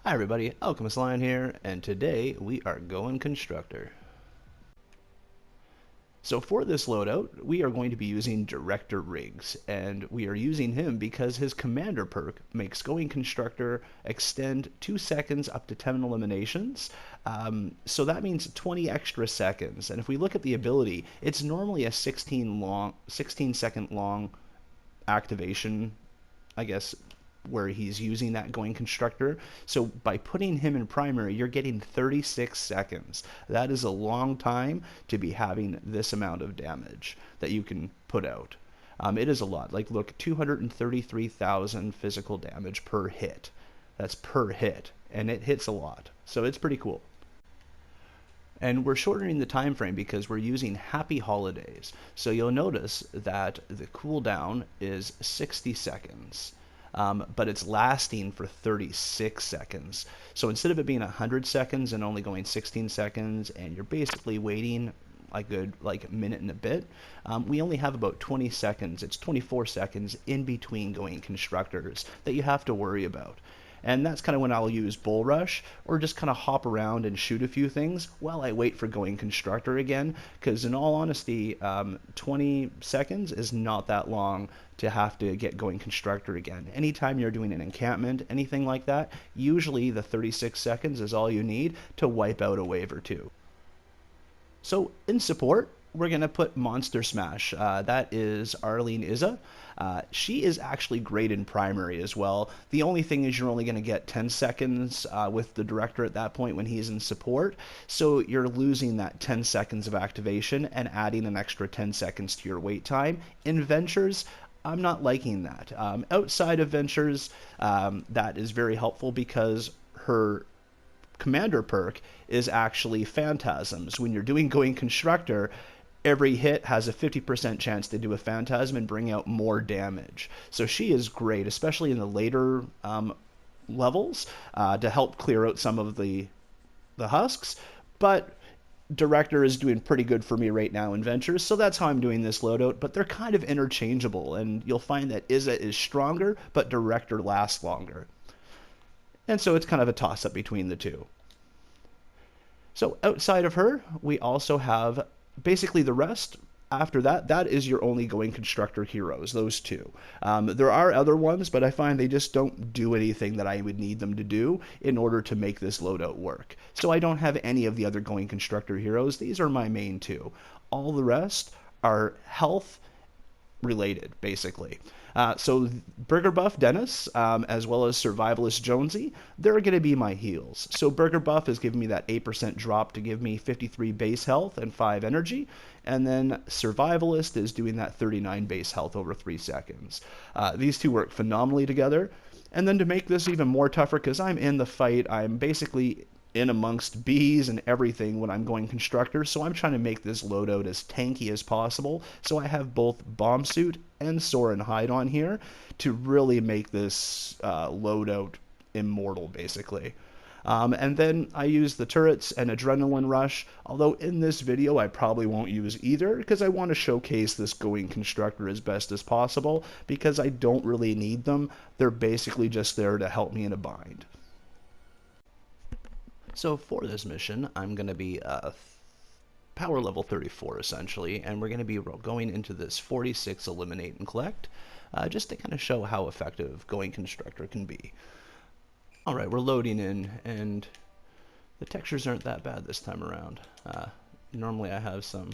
Hi everybody, Alchemist Lion here, and today we are Goin Constructor. So for this loadout, we are going to be using Director Riggs, and we are using him because his Commander perk makes Goin Constructor extend 2 seconds up to 10 eliminations. So that means 20 extra seconds, and if we look at the ability, it's normally a 16 second long activation, I guess, where he's using that Goin Constructor. So by putting him in primary, you're getting 36 seconds. That is a long time to be having this amount of damage that you can put out. It is a lot. Like, look, 233,000 physical damage per hit. That's per hit, and it hits a lot. So it's pretty cool. And we're shortening the time frame because we're using Happy Holidays. So you'll notice that the cooldown is 60 seconds. But it's lasting for 36 seconds. So instead of it being 100 seconds and only going 16 seconds, and you're basically waiting a good minute and a bit, we only have about 20 seconds. It's 24 seconds in between Goin Constructors that you have to worry about. And that's kind of when I'll use Bull Rush, or just kind of hop around and shoot a few things while I wait for Goin Constructor again, because in all honesty, 20 seconds is not that long to have to get Goin Constructor again. Anytime you're doing an encampment, anything like that, usually the 36 seconds is all you need to wipe out a wave or two. So in support, we're going to put Monster Smash. That is Arlene Izza. She is actually great in primary as well. The only thing is you're only going to get 10 seconds with the director at that point when he's in support. So you're losing that 10 seconds of activation and adding an extra 10 seconds to your wait time. In Ventures, I'm not liking that. Outside of Ventures, that is very helpful because her Commander perk is actually Phantasms. When you're doing Goin Constructor, every hit has a 50% chance to do a Phantasm and bring out more damage. So she is great, especially in the later levels, to help clear out some of the husks. But Director is doing pretty good for me right now in Ventures, so that's how I'm doing this loadout, but they're kind of interchangeable, and you'll find that Izza is stronger, but Director lasts longer. And so it's kind of a toss-up between the two. So outside of her, we also have basically the rest. After that, that is your only Goin Constructor heroes, those two. There are other ones, but I find they just don't do anything that I would need them to do in order to make this loadout work. So I don't have any of the other Goin Constructor heroes. These are my main two. All the rest are health related, basically. So Burger Buff Dennis, as well as Survivalist Jonesy, they're going to be my heals. So Burger Buff is giving me that 8% drop to give me 53 base health and 5 energy, and then Survivalist is doing that 39 base health over 3 seconds. These two work phenomenally together. And then to make this even more tougher, because I'm in the fight, I'm basically in amongst bees and everything when I'm Goin Constructor, so I'm trying to make this loadout as tanky as possible. So I have both Bomb Suit and Soarin' Hide on here to really make this loadout immortal, basically. And then I use the turrets and Adrenaline Rush, although in this video I probably won't use either because I want to showcase this Goin Constructor as best as possible because I don't really need them. They're basically just there to help me in a bind. So for this mission, I'm going to be power level 34 essentially, and we're going to be going into this 46 Eliminate and Collect, just to kind of show how effective Goin Constructor can be. Alright, we're loading in, and the textures aren't that bad this time around. Normally I have some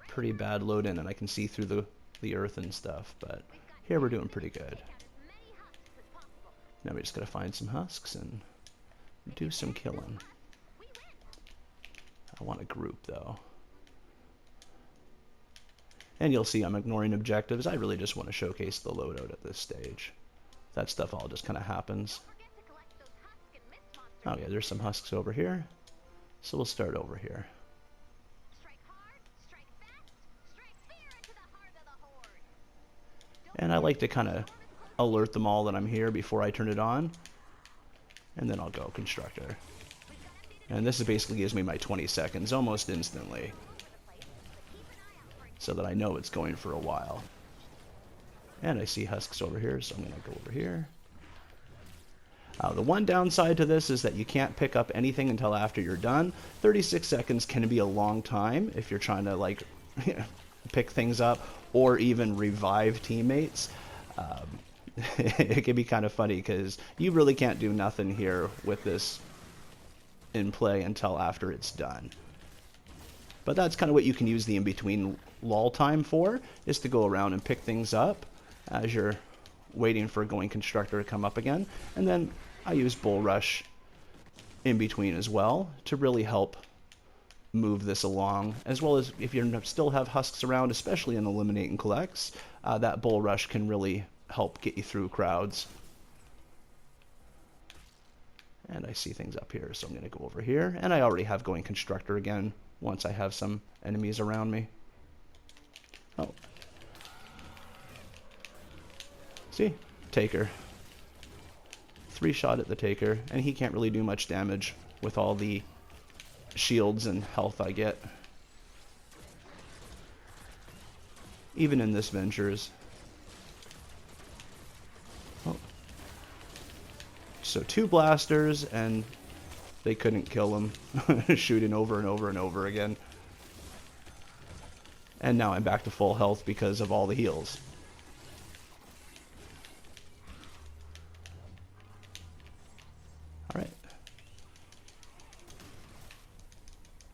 pretty bad load in and I can see through the earth and stuff, but here we're doing pretty good. Now we just gotta find some husks and do some killing. I want a group though. And you'll see I'm ignoring objectives. I really just want to showcase the loadout at this stage. That stuff all just kind of happens. Okay, there's some husks over here. So we'll start over here. And I like to kind of alert them all that I'm here before I turn it on. And then I'll go Constructor. And this basically gives me my 20 seconds almost instantly, so that I know it's going for a while. And I see husks over here, so I'm going to go over here. The one downside to this is that you can't pick up anything until after you're done. 36 seconds can be a long time if you're trying to like pick things up or even revive teammates. It can be kind of funny because you really can't do nothing here with this in play until after it's done. But that's kind of what you can use the in-between lull time for, is to go around and pick things up as you're waiting for Goin Constructor to come up again. And then I use Bull Rush in between as well to really help move this along, as well as if you still have husks around, especially in Eliminate and Collects, that Bull Rush can really help get you through crowds. And I see things up here, so I'm going to go over here. And I already have Goin Constructor again once I have some enemies around me. Oh. See? Taker. 3-shot at the Taker, and he can't really do much damage with all the shields and health I get. Even in this Ventures. Oh. So 2 blasters, and they couldn't kill him. Shooting over and over and over again. And now I'm back to full health because of all the heals. Alright.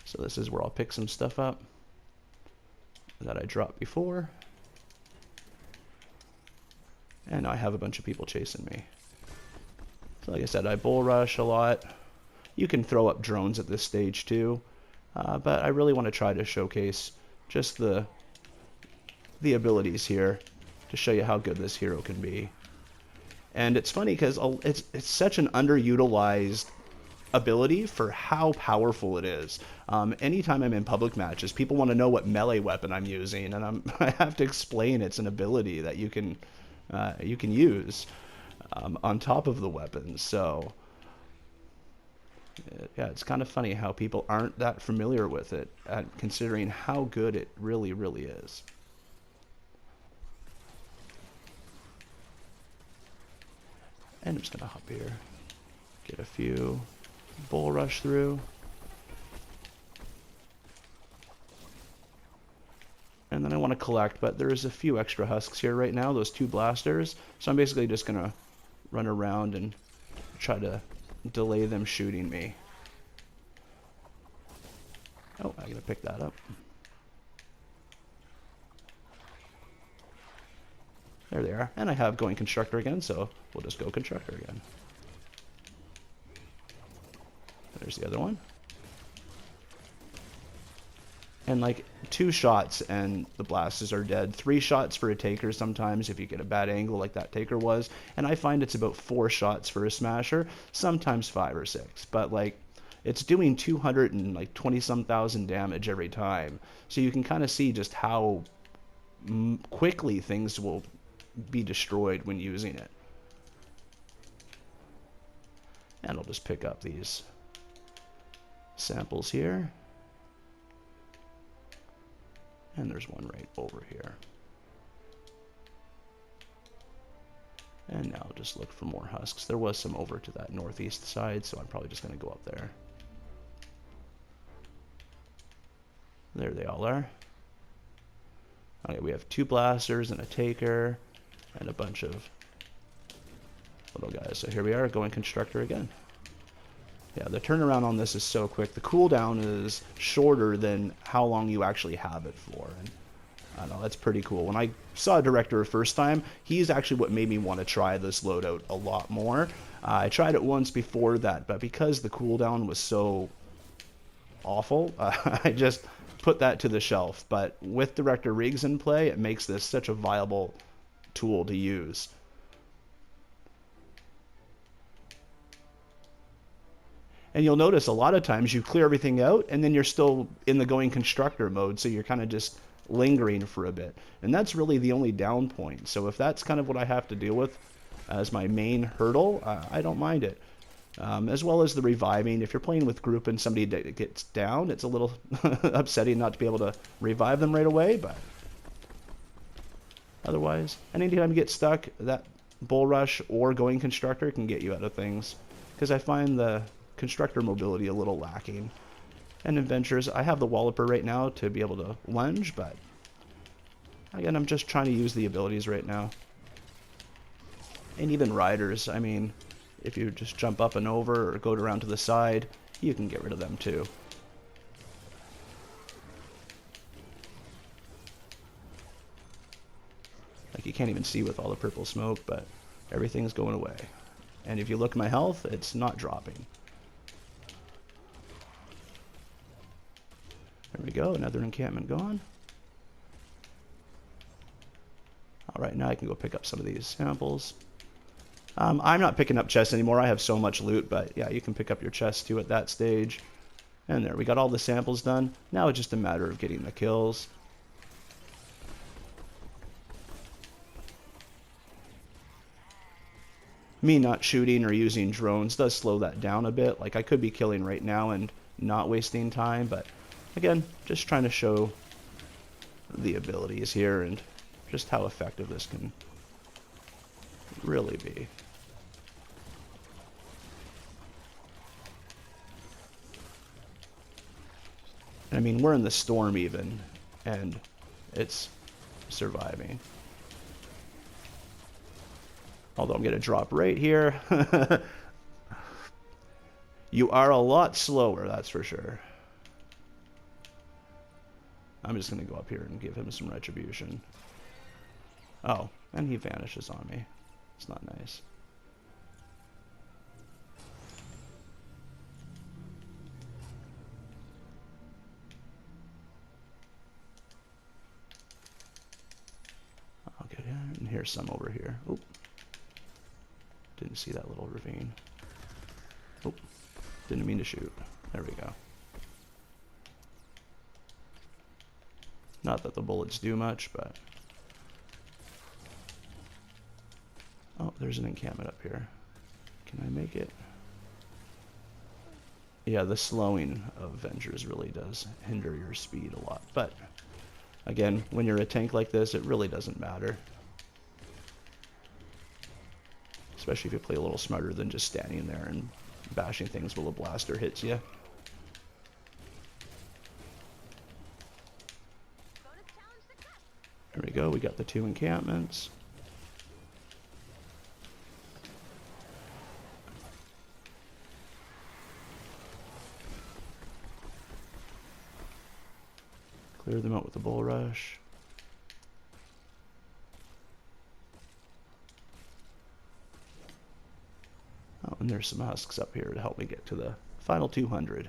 So this is where I'll pick some stuff up that I dropped before. And now I have a bunch of people chasing me. So like I said, I bull rush a lot. You can throw up drones at this stage too. But I really want to try to showcase just the abilities here to show you how good this hero can be. And it's funny because it's such an underutilized ability for how powerful it is. Anytime I'm in public matches, people want to know what melee weapon I'm using, and I have to explain it's an ability that you can use on top of the weapons. So yeah, it's kind of funny how people aren't that familiar with it, considering how good it really, really is. And I'm just gonna hop here, get a few bull rush through. And then I want to collect, but there's a few extra husks here right now, those 2 blasters. So I'm basically just gonna run around and try to delay them shooting me. Oh, I'm gonna pick that up. There they are. And I have Goin Constructor again, so we'll just go Constructor again. There's the other one. And like 2 shots and the blasters are dead. 3 shots for a Taker sometimes if you get a bad angle like that Taker was. And I find it's about 4 shots for a Smasher, sometimes 5 or 6. But like it's doing 220-some thousand damage every time. So you can kind of see just how quickly things will be destroyed when using it. And I'll just pick up these samples here. And there's one right over here. And now I'll just look for more husks. There was some over to that northeast side, so I'm probably just going to go up there. There they all are. Okay, we have 2 blasters and a Taker and a bunch of little guys. So here we are, Goin Constructor again. Yeah, the turnaround on this is so quick. The cooldown is shorter than how long you actually have it for. And I don't know, that's pretty cool. When I saw Director the first time, he's actually what made me want to try this loadout a lot more. I tried it once before that, but because the cooldown was so awful, I just put that to the shelf. But with Director Riggs in play, it makes this such a viable tool to use. And you'll notice a lot of times you clear everything out and then you're still in the Goin Constructor mode, so you're kind of just lingering for a bit. And that's really the only down point. So if that's kind of what I have to deal with as my main hurdle, I don't mind it. As well as the reviving. If you're playing with group and somebody gets down, it's a little upsetting not to be able to revive them right away, but otherwise, anytime you get stuck, that Bull Rush or Goin Constructor can get you out of things, because I find the Constructor mobility a little lacking. And in Ventures, I have the Walloper right now to be able to lunge, but again, I'm just trying to use the abilities right now. And even Riders, I mean, if you just jump up and over or go around to the side, you can get rid of them too. Like, you can't even see with all the purple smoke, but everything's going away. And if you look at my health, it's not dropping. There we go, another encampment gone. Alright, now I can go pick up some of these samples. I'm not picking up chests anymore, I have so much loot, but yeah, you can pick up your chests too at that stage. And there, we got all the samples done. Now it's just a matter of getting the kills. Me not shooting or using drones does slow that down a bit. Like, I could be killing right now and not wasting time, but again, just trying to show the abilities here and just how effective this can really be. I mean, we're in the storm even, and it's surviving. Although I'm going to drop right here. You are a lot slower, that's for sure. I'm just going to go up here and give him some retribution. Oh, and he vanishes on me. It's not nice. I'll get in, and here's some over here. Oop. Didn't see that little ravine. Oh, didn't mean to shoot. There we go. Not that the bullets do much, but... Oh, there's an encampment up here. Can I make it? Yeah, the slowing of Ventures really does hinder your speed a lot. But, again, when you're a tank like this, it really doesn't matter. Especially if you play a little smarter than just standing there and bashing things while a blaster hits you. There we go, we got the 2 encampments. Clear them out with the Bull Rush. Oh, and there's some husks up here to help me get to the final 200.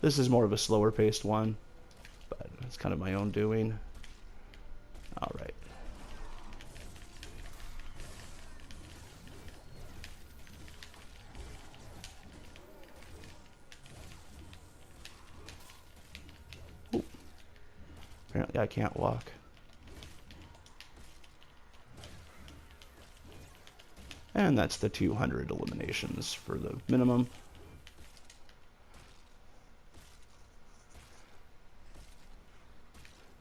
This is more of a slower paced one, but it's kind of my own doing. Alright. Ooh. Apparently I can't walk. And that's the 200 eliminations for the minimum.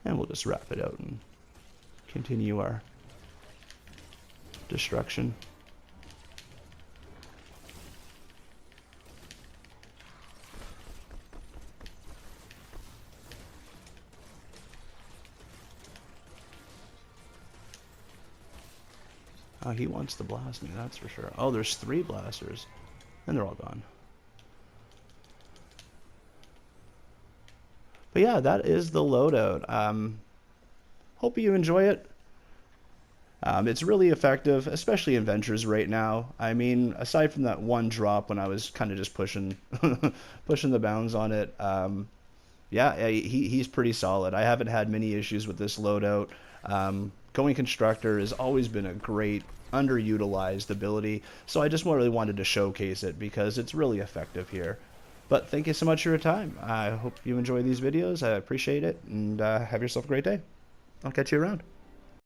And we'll just wrap it out and continue our destruction. Oh, he wants to blast me, that's for sure. Oh, there's 3 blasters. And they're all gone. But yeah, that is the loadout. Hope you enjoy it. It's really effective, especially in Ventures right now. I mean, aside from that one drop when I was kind of just pushing pushing the bounds on it, yeah, he's pretty solid. I haven't had many issues with this loadout. Goin Constructor has always been a great underutilized ability, so I just really wanted to showcase it because it's really effective here. But thank you so much for your time. I hope you enjoy these videos. I appreciate it, and have yourself a great day. I'll catch you around.